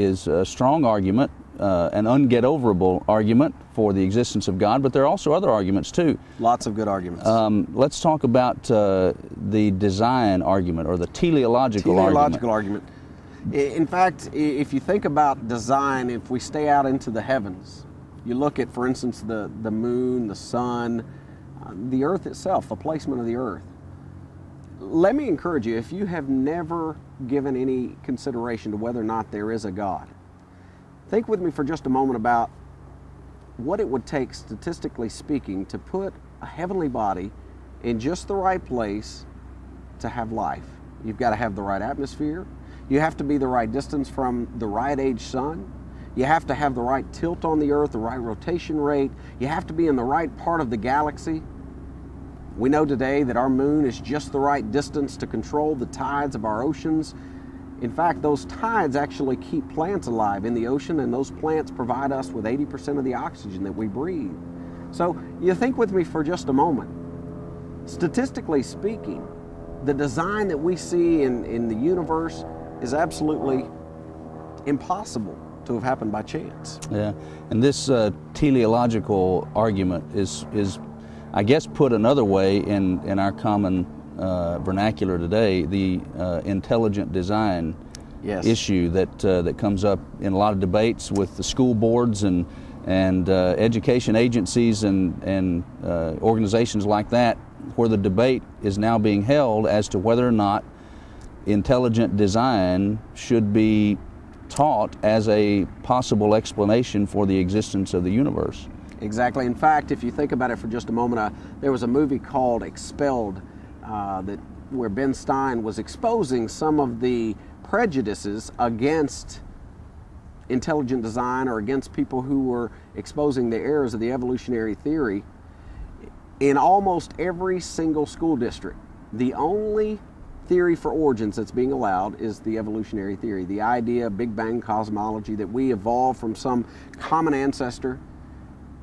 is a strong argument, an unget-overable argument for the existence of God, but there are also other arguments too. Lots of good arguments. Let's talk about the design argument, or the teleological argument. In fact, if you think about design, if we stay out into the heavens, you look at, for instance, the moon, the sun, the earth itself, the placement of the earth. Let me encourage you, if you have never given any consideration to whether or not there is a God, think with me for just a moment about what it would take, statistically speaking, to put a heavenly body in just the right place to have life. You've got to have the right atmosphere. You have to be the right distance from the right age sun. You have to have the right tilt on the earth, the right rotation rate. You have to be in the right part of the galaxy. We know today that our moon is just the right distance to control the tides of our oceans. In fact, those tides actually keep plants alive in the ocean, and those plants provide us with 80% of the oxygen that we breathe. So you think with me for just a moment. Statistically speaking, the design that we see in the universe is absolutely impossible to have happened by chance. Yeah, and this teleological argument is I guess put another way in our common vernacular today, the intelligent design issue that comes up in a lot of debates with the school boards and education agencies and organizations like that, where the debate is now being held as to whether or not intelligent design should be taught as a possible explanation for the existence of the universe. Exactly. In fact, if you think about it for just a moment, there was a movie called Expelled where Ben Stein was exposing some of the prejudices against intelligent design, or against people who were exposing the errors of the evolutionary theory in almost every single school district. The only theory for origins that's being allowed is the evolutionary theory, the idea of Big Bang cosmology, that we evolved from some common ancestor.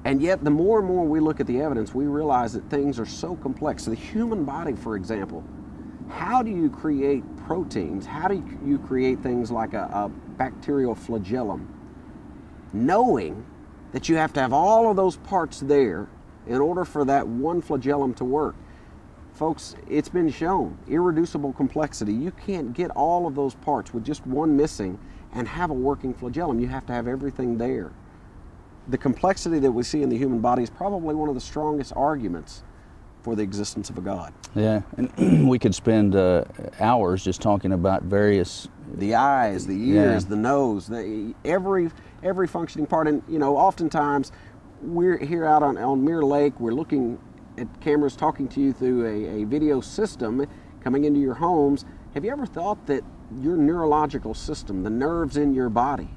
And yet, the more and more we look at the evidence, we realize that things are so complex. So the human body, for example, how do you create proteins? How do you create things like a bacterial flagellum, knowing that you have to have all of those parts there in order for that one flagellum to work? Folks, it's been shown, irreducible complexity. You can't get all of those parts with just one missing and have a working flagellum. You have to have everything there. The complexity that we see in the human body is probably one of the strongest arguments for the existence of a God. Yeah, and we could spend hours just talking about various... The eyes, the ears, the nose, every functioning part. And, you know, oftentimes we're here out on Mirror Lake, we're looking at cameras talking to you through a video system coming into your homes. Have you ever thought that your neurological system, the nerves in your body,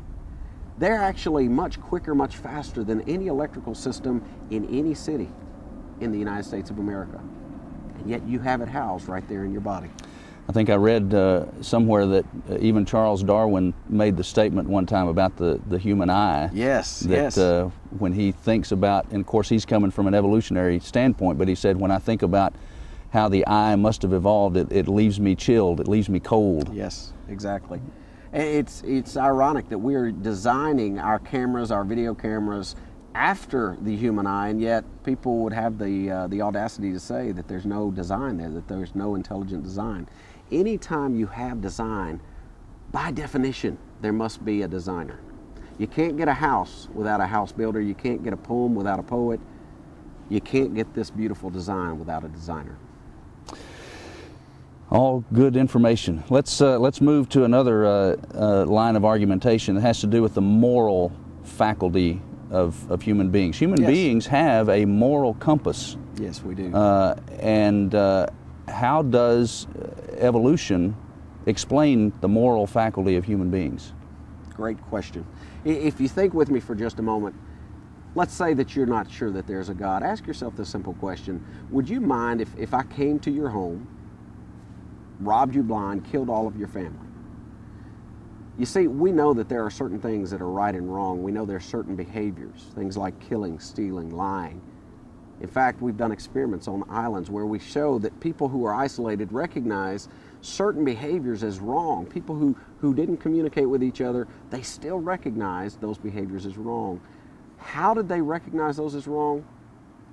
they're actually much quicker, much faster than any electrical system in any city in the United States of America. And yet you have it housed right there in your body. I think I read somewhere that even Charles Darwin made the statement one time about the human eye. Yes, that when he thinks about, and of course he's coming from an evolutionary standpoint, but he said, when I think about how the eye must have evolved, it leaves me chilled, it leaves me cold. Yes, exactly. It's ironic that we're designing our cameras, our video cameras, after the human eye, and yet people would have the audacity to say that there's no design there, that there's no intelligent design. Anytime you have design, by definition, there must be a designer. You can't get a house without a house builder. You can't get a poem without a poet. You can't get this beautiful design without a designer. All good information. Let's move to another line of argumentation that has to do with the moral faculty of human beings. Human beings have a moral compass. Yes, we do. And how does evolution explain the moral faculty of human beings? Great question. If you think with me for just a moment, let's say that you're not sure that there's a God. Ask yourself this simple question. Would you mind if I came to your home, robbed you blind, killed all of your family? You see, we know that there are certain things that are right and wrong. We know there are certain behaviors, things like killing, stealing, lying. In fact, we've done experiments on islands where we show that people who are isolated recognize certain behaviors as wrong. People who didn't communicate with each other, they still recognized those behaviors as wrong. How did they recognize those as wrong?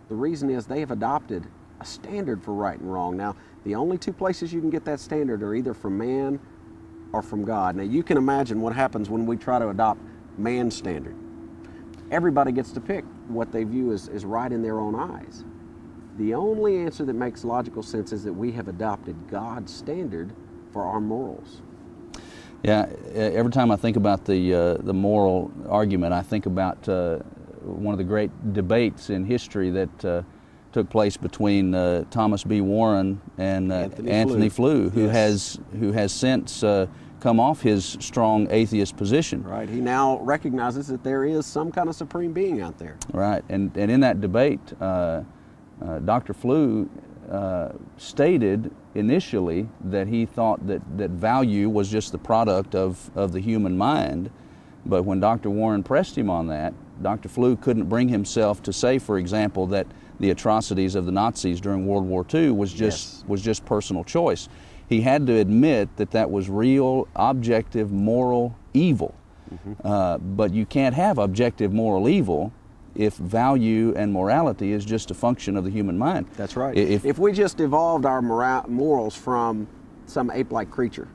The reason is they have adopted a standard for right and wrong. Now, the only two places you can get that standard are either from man or from God. Now, you can imagine what happens when we try to adopt man's standard. Everybody gets to pick what they view as right in their own eyes. The only answer that makes logical sense is that we have adopted God's standard for our morals. Yeah, every time I think about the moral argument, I think about one of the great debates in history that took place between Thomas B. Warren and Anthony Flew, who Yes. has since come off his strong atheist position. Right. He now recognizes that there is some kind of supreme being out there. Right, and in that debate, Dr. Flew stated initially that he thought that value was just the product of the human mind, but when Dr. Warren pressed him on that, Dr. Flew couldn't bring himself to say, for example, that the atrocities of the Nazis during World War II was just personal choice. He had to admit that that was real, objective, moral evil. But you can't have objective moral evil if value and morality is just a function of the human mind. That's right. If we just evolved our morals from some ape-like creature,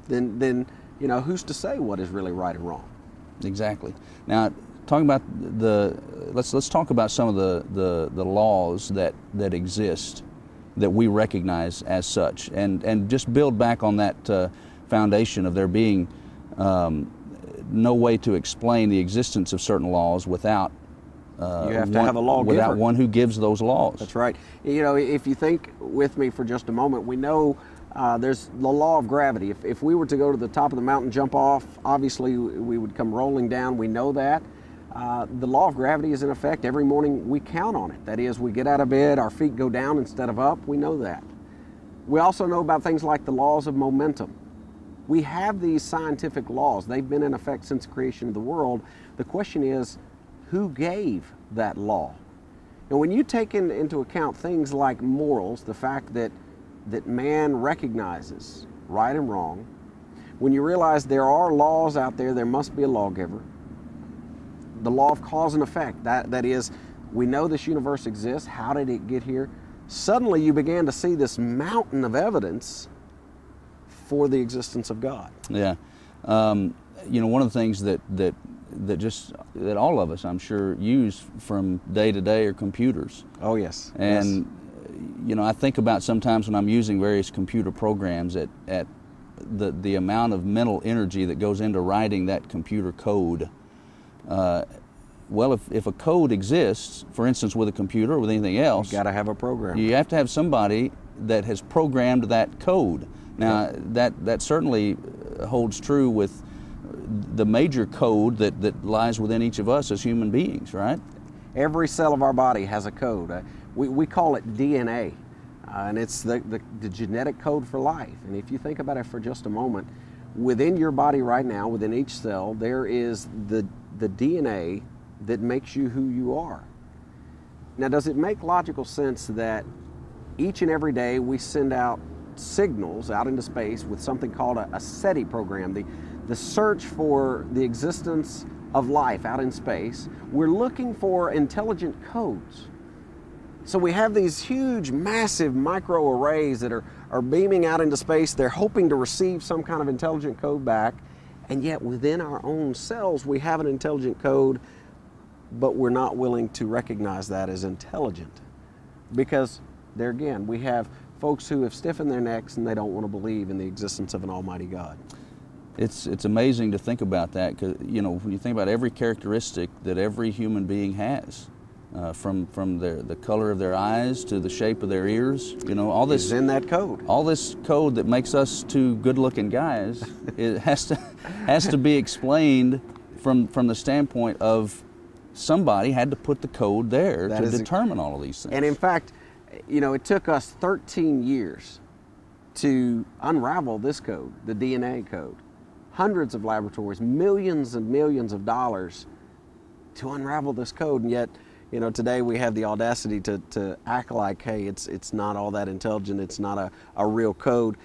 then who's to say what is really right and wrong? Exactly. Now, talking about let's talk about some of the laws that exist that we recognize as such, and just build back on that foundation of there being no way to explain the existence of certain laws without you have to have a lawgiver. Without one who gives those laws. That's right. If you think with me for just a moment, we know there's the law of gravity. If we were to go to the top of the mountain, jump off, obviously we would come rolling down. We know that. The law of gravity is in effect. Every morning we count on it. That is, we get out of bed, our feet go down instead of up. We know that. We also know about things like the laws of momentum. We have these scientific laws. They've been in effect since the creation of the world. The question is, who gave that law? And when you take into account things like morals, the fact that man recognizes right and wrong, when you realize there are laws out there must be a lawgiver. The law of cause and effect, that is, we know this universe exists. How did it get here? Suddenly you began to see this mountain of evidence for the existence of God. Yeah. One of the things that all of us, I'm sure, use from day to day are computers. Oh, yes. And, I think about sometimes when I'm using various computer programs at the amount of mental energy that goes into writing that computer code. Well, if a code exists, for instance, with a computer or with anything else, you got to have a program. You have to have somebody that has programmed that code. Now, that certainly holds true with the major code that lies within each of us as human beings, right? Every cell of our body has a code. We call it DNA, and it's the genetic code for life. And if you think about it for just a moment, within your body right now, within each cell, there is the DNA that makes you who you are. Now, does it make logical sense that each and every day we send out signals out into space with something called a SETI program, the search for the existence of life out in space? We're looking for intelligent codes. So we have these huge, massive microarrays that are beaming out into space. They're hoping to receive some kind of intelligent code back. And yet within our own cells, we have an intelligent code, but we're not willing to recognize that as intelligent. Because there again, we have folks who have stiffened their necks and they don't want to believe in the existence of an almighty God. It's amazing to think about that, because when you think about every characteristic that every human being has, from the color of their eyes to the shape of their ears, all this is in that code. All this code that makes us two good-looking guys, it has to be explained from the standpoint of somebody had to put the code there to determine all of these things. And in fact, it took us 13 years to unravel this code, the DNA code. Hundreds of laboratories, millions and millions of dollars to unravel this code, and yet, today we have the audacity to act like, hey, it's not all that intelligent, it's not a real code.